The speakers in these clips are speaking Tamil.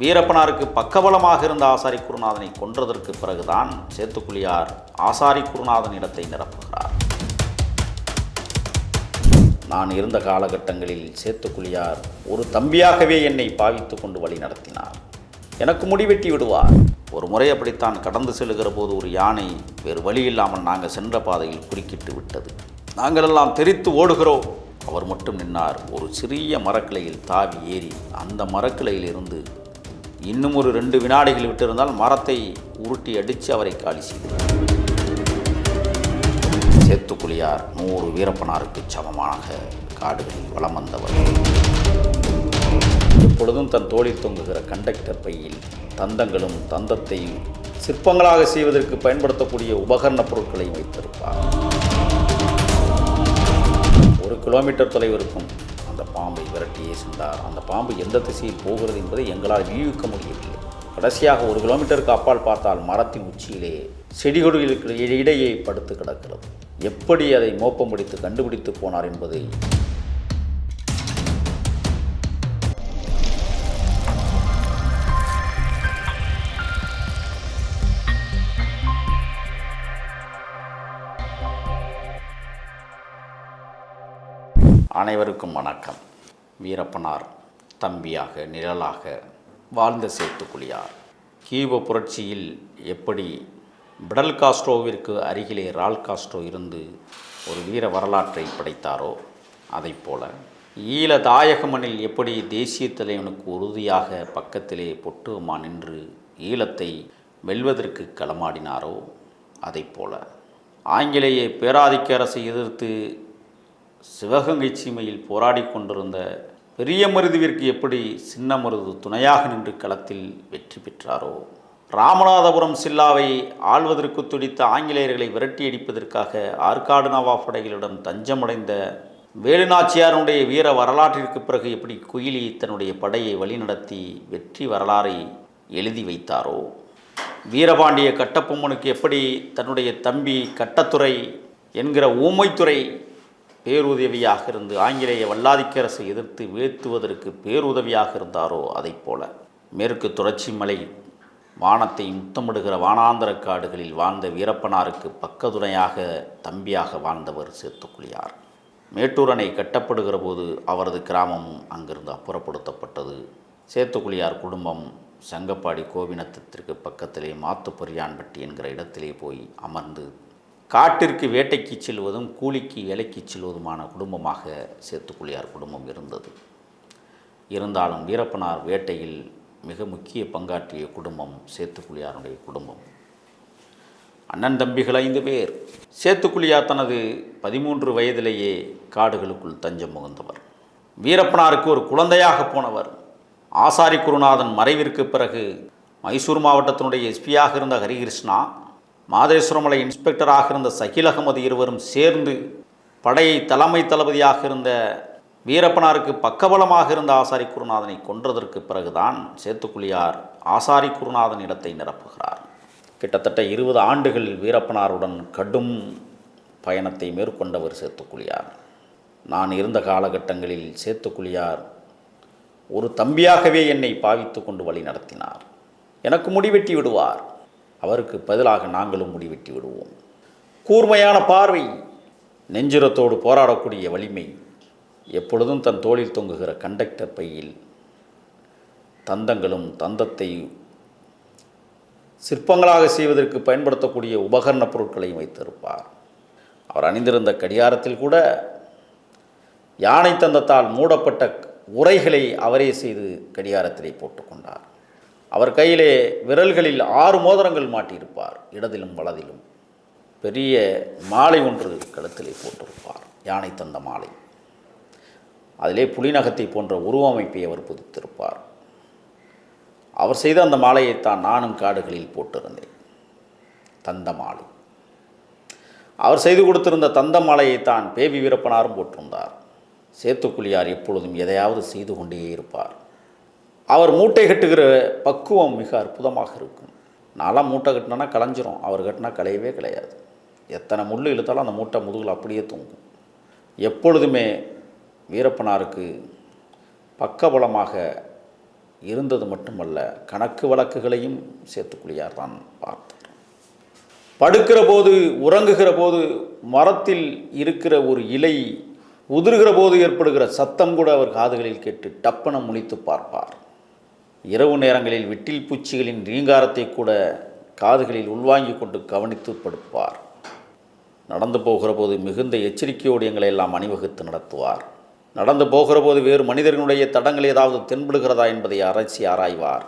வீரப்பனாருக்கு பக்கபலமாக இருந்த ஆசாரி குருநாதனை கொன்றதற்கு பிறகுதான் சேத்துக்குழியார் ஆசாரி குருநாதன் இடத்தை நிரப்புகிறார். நான் இருந்த காலகட்டங்களில் சேத்துக்குழியார் ஒரு தம்பியாகவே என்னை பாவித்து கொண்டு வழி நடத்தினார். எனக்கு முடிவெட்டி விடுவார். ஒரு முறை அப்படித்தான் கடந்து செல்லுகிற போது ஒரு யானை வேறு வழி இல்லாமல் நாங்கள் சென்ற பாதையில் குறுக்கிட்டு விட்டது. நாங்களெல்லாம் தெரித்து ஓடுகிறோம். அவர் மட்டும் நின்னார். ஒரு சிறிய மரக்கிளையில் தாவி ஏறி அந்த மரக்கிளையில் இருந்து இன்னும் ஒரு 2 வினாடிகள் விட்டிருந்தால் மரத்தை உருட்டி அடித்து அவரை காலி செய்தார். சேத்துக்குழியார் 100 வீரப்பனாருக்கு சமமாக காடுகளில் வலம் வந்தவர். எப்பொழுதும் தன் தோளில் தொங்குகிற கண்டக்டர் பையில் தந்தங்களும் தந்தத்தையும் சிற்பங்களாக செய்வதற்கு பயன்படுத்தக்கூடிய உபகரண பொருட்களையும் வைத்திருப்பார். 1 கிலோமீட்டர் தொலைவிற்கும் அந்த பாம்பை விரட்டியே சென்றார். அந்த பாம்பு எந்த திசையில் போகிறது என்பதை எங்களால் யூகிக்க முடியவில்லை. கடைசியாக 1 கிலோமீட்டருக்கு அப்பால் பார்த்தால் மரத்தின் உச்சியிலே செடிகொடிகளுக்கு இடையே படுத்து கிடக்கிறது. எப்படி அதை மோப்பம் பிடித்து கண்டுபிடித்து போனார் என்பதை அனைவருக்கும் வணக்கம். வீரப்பனார் தம்பியாக நிழலாக வாழ்ந்த சேத்துக்குழியார் கியூப புரட்சியில் எப்படி பிடல் காஸ்ட்ரோவிற்கு அருகிலே ரால் காஸ்ட்ரோ இருந்து ஒரு வீர வரலாற்றை படைத்தாரோ அதைப்போல ஈழ தாயக மண்ணில் எப்படி தேசிய தலைவனுக்கு உறுதியாக பக்கத்திலே பொட்டுமா நின்று ஈழத்தை வெல்வதற்கு களமாடினாரோ அதைப்போல ஆங்கிலேய பேராதிக்க அரசை எதிர்த்து சிவகங்கை சீமையில் போராடி கொண்டிருந்த பெரிய மருதுவிற்கு எப்படி சின்ன மருது துணையாக நின்று களத்தில் வெற்றி பெற்றாரோ, ராமநாதபுரம் சில்லாவை ஆள்வதற்கு துடித்த ஆங்கிலேயர்களை விரட்டி அடிப்பதற்காக ஆற்காடு நவாப் படைகளிடம் தஞ்சமடைந்த வேலுநாச்சியாருடைய வீர வரலாற்றிற்கு பிறகு எப்படி குயிலி தன்னுடைய படையை வழிநடத்தி வெற்றி வரலாறை எழுதி வைத்தாரோ, வீரபாண்டிய கட்டபொம்மனுக்கு எப்படி தன்னுடைய தம்பி கட்டத்துறை என்கிற ஊமைத்துறை பேருதவியாக இருந்து ஆங்கிலேய வல்லாதிக்கரசை எதிர்த்து வீழ்த்துவதற்கு பேருதவியாக இருந்தாரோ அதைப்போல மேற்கு தொடர்ச்சி மலை வானத்தை முத்தமிடுகிற வானாந்தர காடுகளில் வாழ்ந்த வீரப்பனாருக்கு பக்கத்துணையாக தம்பியாக வாழ்ந்தவர் சேத்துக்குழியார். மேட்டூர் அணை கட்டப்படுகிற போது அவரது கிராமமும் அங்கிருந்து அப்புறப்படுத்தப்பட்டது. சேத்துக்குழியார் குடும்பம் சங்கப்பாடி கோவினத்திற்கு பக்கத்திலே மாத்துப்பொரியான்பட்டி என்கிற இடத்திலே போய் அமர்ந்து காட்டிற்கு வேட்டைக்கு செல்வதும் கூலிக்கு வேலைக்கு செல்வதுமான குடும்பமாக சேத்துக்குழியார் குடும்பம் இருந்தது. இருந்தாலும் வீரப்பனார் வேட்டையில் மிக முக்கிய பங்காற்றிய குடும்பம் சேத்துக்குழியாருடைய குடும்பம். அண்ணன் தம்பிகள் 5 பேர். சேத்துக்குழியார் தனது 13 வயதிலேயே காடுகளுக்குள் தஞ்சம் புகுந்தவர். வீரப்பனாருக்கு ஒரு குழந்தையாக போனவர். ஆசாரி குருநாதன் மறைவிற்கு பிறகு மைசூர் மாவட்டத்தினுடைய எஸ்பியாக இருந்த ஹரிகிருஷ்ணா, மாதேஸ்வரமலை இன்ஸ்பெக்டராக இருந்த சகில் அகமது இருவரும் சேர்ந்து படையை தலைமை தளபதியாக இருந்த வீரப்பனாருக்கு பக்கபலமாக இருந்த ஆசாரி குருநாதனை கொன்றதற்கு பிறகுதான் சேத்துக்குழியார் ஆசாரி குருநாதன் இடத்தை நிரப்புகிறார். கிட்டத்தட்ட 20 ஆண்டுகள் வீரப்பனாருடன் கடும் பயணத்தை மேற்கொண்டவர் சேத்துக்குழியார். நான் இருந்த காலகட்டங்களில் சேத்துக்குழியார் ஒரு தம்பியாகவே என்னை பாவித்து கொண்டு வழி நடத்தினார். எனக்கு முடிவெட்டி விடுவார். அவருக்கு பதிலாக நாங்களும் முடிவெட்டி விடுவோம். கூர்மையான பார்வை, நெஞ்சுரத்தோடு போராடக்கூடிய வலிமை, எப்பொழுதும் தன் தோளில் தொங்குகிற கண்டக்டர் பையில் தந்தங்களும் தந்தத்தை சிற்பங்களாக செய்வதற்கு பயன்படுத்தக்கூடிய உபகரண பொருட்களையும் வைத்திருப்பார். அவர் அணிந்திருந்த கடிகாரத்தில் கூட யானை தந்தத்தால் மூடப்பட்ட உரைகளை அவரே செய்து கடிகாரத்திலே போட்டுக்கொண்டார். அவர் கையிலே விரல்களில் 6 மோதிரங்கள் மாட்டியிருப்பார். இடதிலும் வலதிலும் பெரிய மாலை ஒன்று கழுத்திலே போட்டிருப்பார். யானை தந்த மாலை. அதிலே புலிநகத்தை போன்ற உருவமைப்பை அவர் புதித்திருப்பார். அவர் செய்த அந்த மாலையைத்தான் நானும் காடுகளில் போட்டிருந்தேன். தந்த மாலை. அவர் செய்து கொடுத்திருந்த தந்த மாலையைத்தான் பேபி வீரப்பனாரும் போட்டிருந்தார். சேத்துக்குழியார் எப்பொழுதும் எதையாவது செய்து கொண்டே இருப்பார். அவர் மூட்டை கட்டுகிற பக்குவம் மிக அற்புதமாக இருக்கும். நான்லாம் மூட்டை கட்டினா களைஞ்சிரும். அவர் கட்டினா களையவே கிடையாது. எத்தனை முள் இழுத்தாலும் அந்த மூட்டை முதுகில் அப்படியே தூங்கும். எப்பொழுதுமே வீரப்பனாருக்கு பக்கபலமாக இருந்தது மட்டுமல்ல, கணக்கு வழக்குகளையும் சேத்துக்குழியார் தான் பார்த்தார். படுக்கிற போது, உறங்குகிற போது மரத்தில் இருக்கிற ஒரு இலை உதிர்கிற போது ஏற்படுகிற சத்தம் கூட அவர் காதுகளில் கேட்டு டப்பன முழித்து பார்ப்பார். இரவு நேரங்களில் விட்டில் பூச்சிகளின் ரீங்காரத்தை கூட காதுகளில் உள்வாங்கி கொண்டு கவனித்து படுப்பார். நடந்து போகிற போது மிகுந்த எச்சரிக்கையோடு எங்களை எல்லாம் அணிவகுத்து நடத்துவார். நடந்து போகிற போது வேறு மனிதர்களுடைய தடங்கள் ஏதாவது தென்படுகிறதா என்பதை அரைச்சி ஆராய்வார்.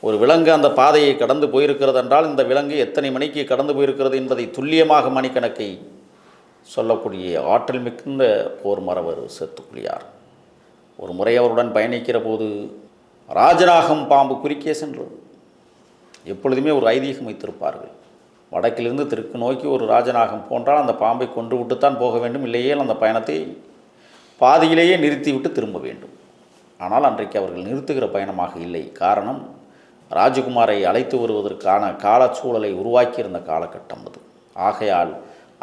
ஒரு விலங்கு அந்த பாதையை கடந்து போயிருக்கிறது என்றால் இந்த விலங்கு எத்தனை மணிக்கு கடந்து போயிருக்கிறது என்பதை துல்லியமாக மணிக்கணக்கை சொல்லக்கூடிய ஆற்றல் மிகுந்த போர் மறவர் சேத்துக்குழியார். ஒரு முறை அவருடன் பயணிக்கிற போது ராஜநாகம் பாம்பு குறுக்கே சென்றது. எப்பொழுதுமே ஒரு ஐதீகம் வைத்திருப்பார்கள். வடக்கிலிருந்து தெற்கு நோக்கி ஒரு ராஜநாகம் போன்றால் அந்த பாம்பை கொன்று விட்டுத்தான் போக வேண்டும், இல்லையே அந்த பயணத்தை பாதியிலேயே நிறுத்திவிட்டு திரும்ப வேண்டும். ஆனால் அன்றைக்கு அவர்கள் நிறுத்துகிற பயணமாக இல்லை. காரணம், ராஜகுமாரை அழைத்து வருவதற்கான காலச்சூழலை உருவாக்கியிருந்த காலகட்டம் அது. ஆகையால்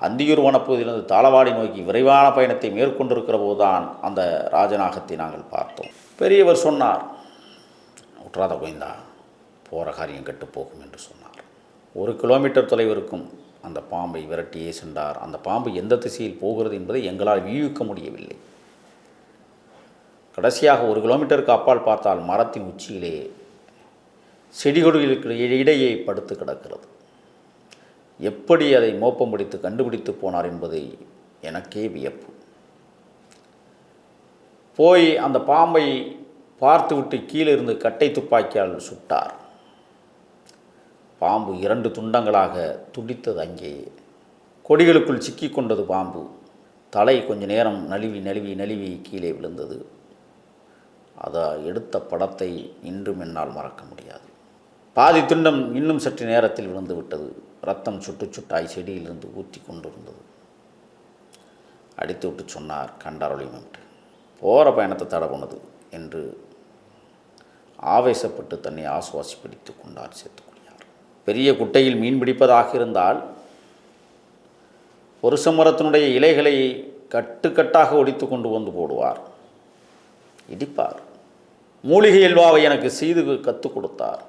அந்தியூர் வனப்பகுதியிலிருந்து தாளவாடி நோக்கி விரைவான பயணத்தை மேற்கொண்டிருக்கிற போதுதான் அந்த ராஜநாகத்தை நாங்கள் பார்த்தோம். பெரியவர் சொன்னார், உற்றாத கோயந்தா, போகிற காரியம் கெட்டு போகும் என்று சொன்னார். 1 கிலோமீட்டர் தொலைவிற்கும் அந்த பாம்பை விரட்டியே சென்றார். அந்த பாம்பு எந்த திசையில் போகிறது என்பதை எங்களால் வியூகிக்க முடியவில்லை. கடைசியாக 1 கிலோமீட்டருக்கு அப்பால் பார்த்தால் மரத்தின் உச்சியிலே செடிகொடிகளுக்கு இடையே படுத்து கிடக்கிறது. எப்படி அதை மோப்பம் பிடித்து கண்டுபிடித்து போனார் என்பதை எனக்கே வியப்பு. போய் அந்த பாம்பை பார்த்துவிட்டு கீழே இருந்து கட்டை துப்பாக்கியால் சுட்டார். பாம்பு 2 துண்டங்களாக துடித்தது. அங்கேயே கொடிகளுக்குள் சிக்கி கொண்டது பாம்பு. தலை கொஞ்ச நேரம் நழுவி நழுவி நழுவி கீழே விழுந்தது. அதை எடுத்த படத்தை இன்றும் என்னால் மறக்க முடியாது. பாதி துண்டம் இன்னும் சற்று நேரத்தில் விழுந்து விட்டது. ரத்தம் சுட்டு சுட்டாய் செடியிலிருந்து ஊற்றி கொண்டிருந்தது. அடித்து விட்டு சொன்னார், கண்டாரொழிமென்று போகிற பயணத்தை தடை பண்ணது என்று ஆவேசப்பட்டு தன்னை ஆசுவாசிப்படுத்தி கொண்டார் சேத்துக்குழியார். பெரிய குட்டையில் மீன் பிடிப்பதாக இருந்தால் ஒரு மரத்தினுடைய இலைகளை கட்டுக்கட்டாக ஒடித்து கொண்டு வந்து போடுவார், இடிப்பார். மூலிகை அல்வாவை எனக்கு செய்து கற்றுக் கொடுத்தார்.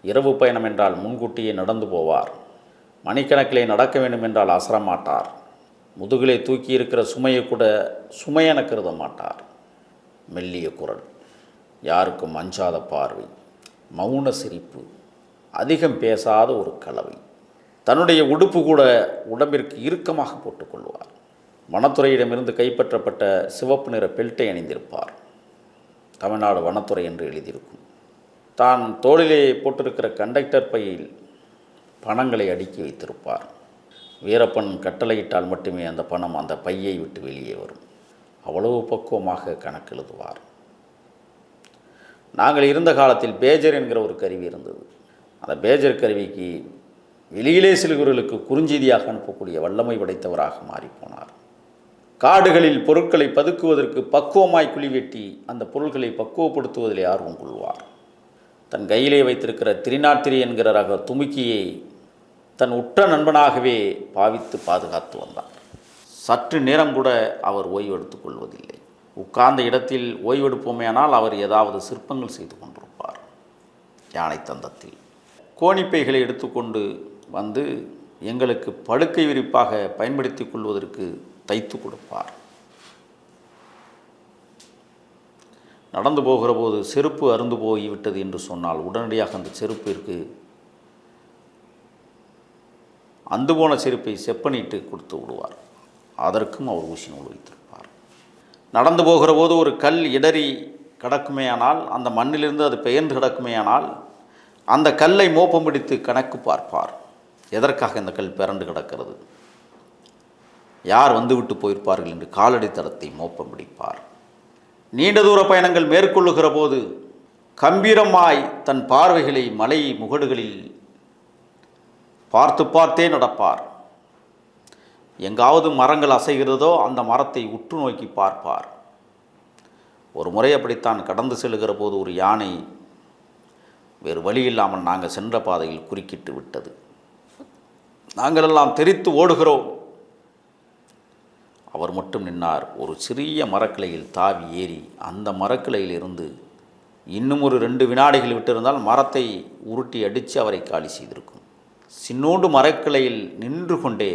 இரவு பயணம் என்றால் முன்கூட்டியே நடந்து போவார். மணிக்கணக்கிலே நடக்க வேண்டும் என்றால் அசரமாட்டார். முதுகிலே தூக்கி இருக்கிற சுமையை கூட சுமையென கருத மாட்டார். மெல்லிய குரல், யாருக்கும் அஞ்சாத பார்வை, மௌன சிரிப்பு, அதிகம் பேசாத ஒரு கலவை. தன்னுடைய உடுப்பு கூட உடம்பிற்கு இறுக்கமாக போட்டுக்கொள்வார். வனத்துறையிடமிருந்து கைப்பற்றப்பட்ட சிவப்பு நிற பெல்ட்டை அணிந்திருப்பார். தமிழ்நாடு வனத்துறை என்று எழுதியிருக்கும். தான் தோளிலே போட்டிருக்கிற கண்டக்டர் பையில் பணங்களை அடுக்கி வைத்திருப்பார். வீரப்பன் கட்டளையிட்டால் மட்டுமே அந்த பணம் அந்த பையை விட்டு வெளியே வரும். அவ்வளவு பக்குவமாக கணக்கு எழுதுவார். நாங்கள் இருந்த காலத்தில் பேஜர் என்கிற ஒரு கருவி இருந்தது. அந்த பேஜர் கருவிக்கு வெளியிலே செல்கிறவர்களுக்கு குறுஞ்செய்தியாக அனுப்பக்கூடிய வல்லமை படைத்தவராக மாறிப்போனார். காடுகளில் பொருட்களை பதுக்குவதற்கு பக்குவமாய் குழி வெட்டி அந்த பொருட்களை பக்குவப்படுத்துவதிலே ஆர்வம் கொள்வார். தன் கையிலே வைத்திருக்கிற திரிநாத்திரி என்கிற ரக துமுக்கியை தன் உற்ற நண்பனாகவே பாவித்து பாதுகாத்து வந்தார். சற்று நேரம் கூட அவர் ஓய்வெடுத்துக் கொள்வதில்லை. உட்கார்ந்த இடத்தில் ஓய்வெடுப்போமேனால் அவர் ஏதாவது சிற்பங்கள் செய்து கொண்டிருப்பார். யானை தந்தத்தில் கோணிப்பைகளை எடுத்துக்கொண்டு வந்து எங்களுக்கு படுக்கை விரிப்பாக பயன்படுத்தி கொள்வதற்கு தைத்து கொடுப்பார். நடந்து போகிற போது செருப்பு அருந்து போய்விட்டது என்று சொன்னால் உடனடியாக அந்த செருப்பிற்கு அந்து போன செருப்பை செப்பனிட்டு கொடுத்து விடுவார். அதற்கும் அவர் ஊசி நூல் வைத்திருப்பார். நடந்து போகிற போது ஒரு கல் இடறி கிடக்குமேயானால், அந்த மண்ணிலிருந்து அது பெயர்ந்து கிடக்குமேயானால் அந்த கல்லை மோப்பம் பிடித்து கணக்கு பார்ப்பார். எதற்காக இந்த கல் பிறண்டு கிடக்கிறது, யார் வந்துவிட்டு போயிருப்பார்கள் என்று காலடி தடத்தை மோப்பம் பிடிப்பார். நீண்ட தூர பயணங்கள் மேற்கொள்ளுகிற போது கம்பீரமாய் தன் பார்வைகளை மலை முகடுகளில் பார்த்து பார்த்தே நடப்பார். எங்காவது மரங்கள் அசைகிறதோ அந்த மரத்தை உற்று நோக்கி பார்ப்பார். ஒரு முறை அப்படித்தான் கடந்து செல்லுகிற போது ஒரு யானை வேறு வழி இல்லாமல் நாங்கள் சென்ற பாதையில் குறுக்கிட்டு விட்டது. நாங்களெல்லாம் தெரித்து ஓடுகிறோம். அவர் மட்டும் நின்னார். ஒரு சிறிய மரக்கிளையில் தாவி ஏறி அந்த மரக்கிளையில் இருந்து இன்னும் ஒரு 2 வினாடிகள் விட்டிருந்தால் மரத்தை உருட்டி அடித்து அவரை காலி செய்திருக்கும். சின்னோண்டு மரக்கிளையில் நின்று கொண்டே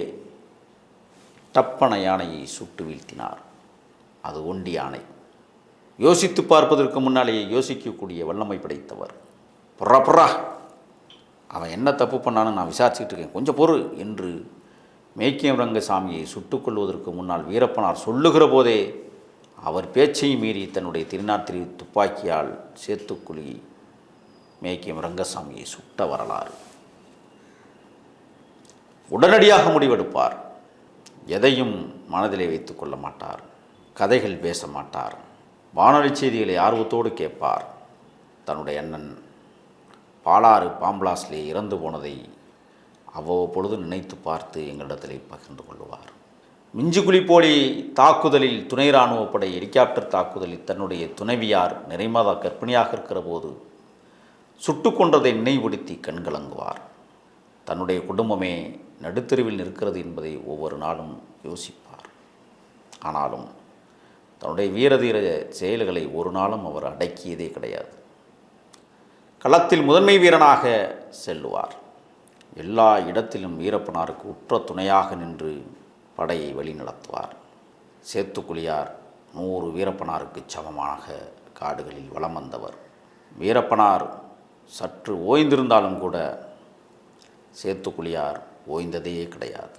டப்பன யானையை சுட்டு வீழ்த்தினார். அது ஒண்டி யானை. யோசித்து பார்ப்பதற்கு முன்னாலேயே யோசிக்கக்கூடிய வல்லமை படைத்தவர். புறா அவன் என்ன தப்பு பண்ணான்னு நான் விசாரிச்சுக்கிட்டு இருக்கேன், கொஞ்சம் பொறு என்று மேக்கியம் ரங்கசாமியை சுட்டுக்கொள்வதற்கு முன்னால் வீரப்பனார் சொல்லுகிற போதே அவர் பேச்சை மீறி தன்னுடைய திருநாத்திரி துப்பாக்கியால் சேத்துக்குழி மேக்கியம் ரங்கசாமியை சுட்ட வரலாறு. உடனடியாக முடிவெடுப்பார். எதையும் மனதிலே வைத்து கொள்ள மாட்டார். கதைகள் பேச மாட்டார். வானொலி செய்திகளை ஆர்வத்தோடு கேட்பார். தன்னுடைய அண்ணன் பாலாறு பாம்பிளாஸ்லே இறந்து போனதை அவ்வப்பொழுது நினைத்து பார்த்து எங்களிடத்திலே பகிர்ந்து கொள்வார். மிஞ்சுகுழி போலி தாக்குதலில் துணை இராணுவ படை ஹெலிகாப்டர் தாக்குதலில் தன்னுடைய துணைவியார் நிறைமாத கர்ப்பிணியாக இருக்கிற போது சுட்டு கொன்றதை நினைவுபடுத்தி கண்கலங்குவார். தன்னுடைய குடும்பமே நடுத்தெருவில் நிற்கிறது என்பதை ஒவ்வொரு நாளும் யோசிப்பார். ஆனாலும் தன்னுடைய வீரதீர செயல்களை ஒரு நாளும் அவர் அடக்கியதே கிடையாது. களத்தில் முதன்மை வீரனாக செல்லுவார். எல்லா இடத்திலும் வீரப்பனாருக்கு உற்ற துணையாக நின்று படையை வழிநடத்துவார். சேத்துக்குழியார் 100 வீரப்பனாருக்கு சமமாக காடுகளில் வலம் வந்தவர். வீரப்பனார் சற்று ஓய்ந்திருந்தாலும் கூட சேத்துக்குழியார் ஓய்ந்ததே கிடையாது.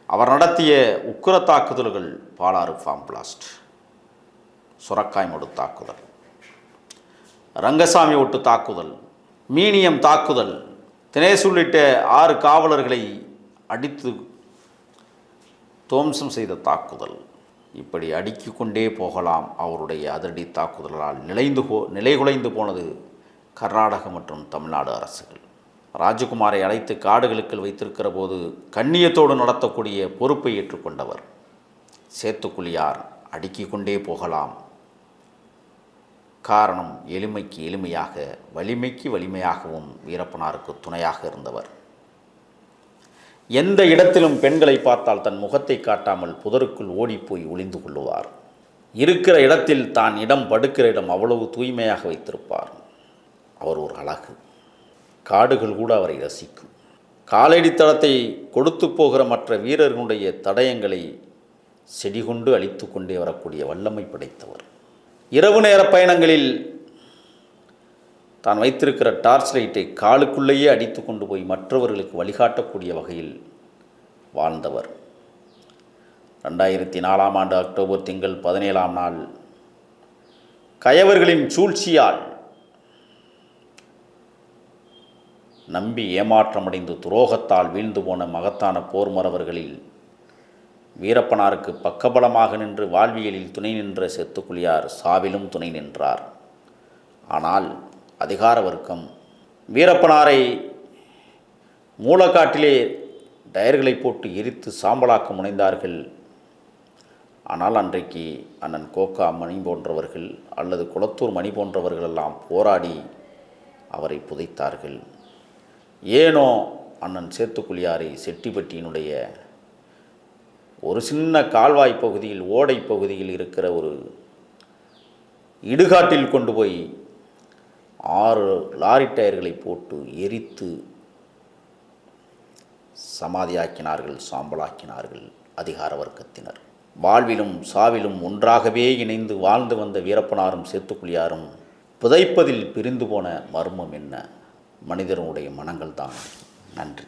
அவர் நடத்திய உக்கிர தாக்குதல்கள் பாலாறு பாம் பிளாஸ்ட், சுரக்காய்மடு தாக்குதல், ரங்கசாமி ஒட்டு தாக்குதல், மீனியம் தாக்குதல், தினேஷ் உள்ளிட்ட 6 காவலர்களை அடித்து துவம்சம் செய்த தாக்குதல், இப்படி அடுக்கிக் கொண்டே போகலாம். அவருடைய அதிரடி தாக்குதலால் நிலைகுலைந்து போனது கர்நாடக மற்றும் தமிழ்நாடு அரசுகள். ராஜகுமாரை அழைத்து காடுகளுக்குள் வைத்திருக்கிற போது கண்ணியத்தோடு நடத்தக்கூடிய பொறுப்பை ஏற்றுக்கொண்டவர். சேத்துக்குழியார் அடுக்கிக் கொண்டே போகலாம். காரணம், எளிமைக்கு எளிமையாக, வலிமைக்கு வலிமையாகவும் வீரப்பனாருக்கு துணையாக இருந்தவர். எந்த இடத்திலும் பெண்களை பார்த்தால் தன் முகத்தை காட்டாமல் புதருக்குள் ஓடிப்போய் ஒளிந்து கொள்ளுவார். இருக்கிற இடத்தில் தான் இடம் படுக்கிற இடம் அவ்வளவு தூய்மையாக வைத்திருப்பார். அவர் ஒரு அழகு. காடுகள் கூட அவரை ரசிக்கும். காலடி தளத்தை கொடுத்து போகிற மற்ற வீரர்களுடைய தடயங்களை செடி கொண்டு அழித்து கொண்டே வரக்கூடிய வல்லமை படைத்தவர். இரவு நேர பயணங்களில் தான் வைத்திருக்கிற டார்ச் லைட்டை காலுக்குள்ளேயே அடித்து கொண்டு போய் மற்றவர்களுக்கு வழிகாட்டக்கூடிய வகையில் வாழ்ந்தவர். 2004ஆம் ஆண்டு அக்டோபர் திங்கள் 17ஆம் நாள் கயவர்களின் சூழ்ச்சியால் நம்பி ஏமாற்றமடைந்து துரோகத்தால் வீழ்ந்து போன மகத்தான போர் மறவர்களில் வீரப்பனாருக்கு பக்கபலமாக நின்று வாழ்வியலில் துணை நின்ற சேத்துக்குழியார் சாவிலும் துணை நின்றார். ஆனால் அதிகார வர்க்கம் வீரப்பனாரை மூலக்காட்டிலே டயர்களை போட்டு எரித்து சாம்பலாக்க முனைந்தார்கள். ஆனால் அன்றைக்கு அண்ணன் கோக்கா மணி போன்றவர்கள் அல்லது குளத்தூர் மணி போன்றவர்களெல்லாம் போராடி அவரை புதைத்தார்கள். ஏனோ அண்ணன் சேத்துக்குழியாரை செட்டிப்பட்டியினுடைய ஒரு சின்ன கால்வாய் பகுதியில், ஓடை பகுதியில் இருக்கிற ஒரு இடுகாட்டில் கொண்டு போய் 6 லாரி டயர்களை போட்டு எரித்து சமாதியாக்கினார்கள், சாம்பலாக்கினார்கள் அதிகார வர்க்கத்தினர். வாழ்விலும் சாவிலும் ஒன்றாகவே இணைந்து வாழ்ந்து வந்த வீரப்பனாரும் சேத்துக்குழியாரும் புதைப்பதில் பிரிந்து போன மர்மம் என்ன? மனிதனுடைய மனங்கள் தான். நன்றி.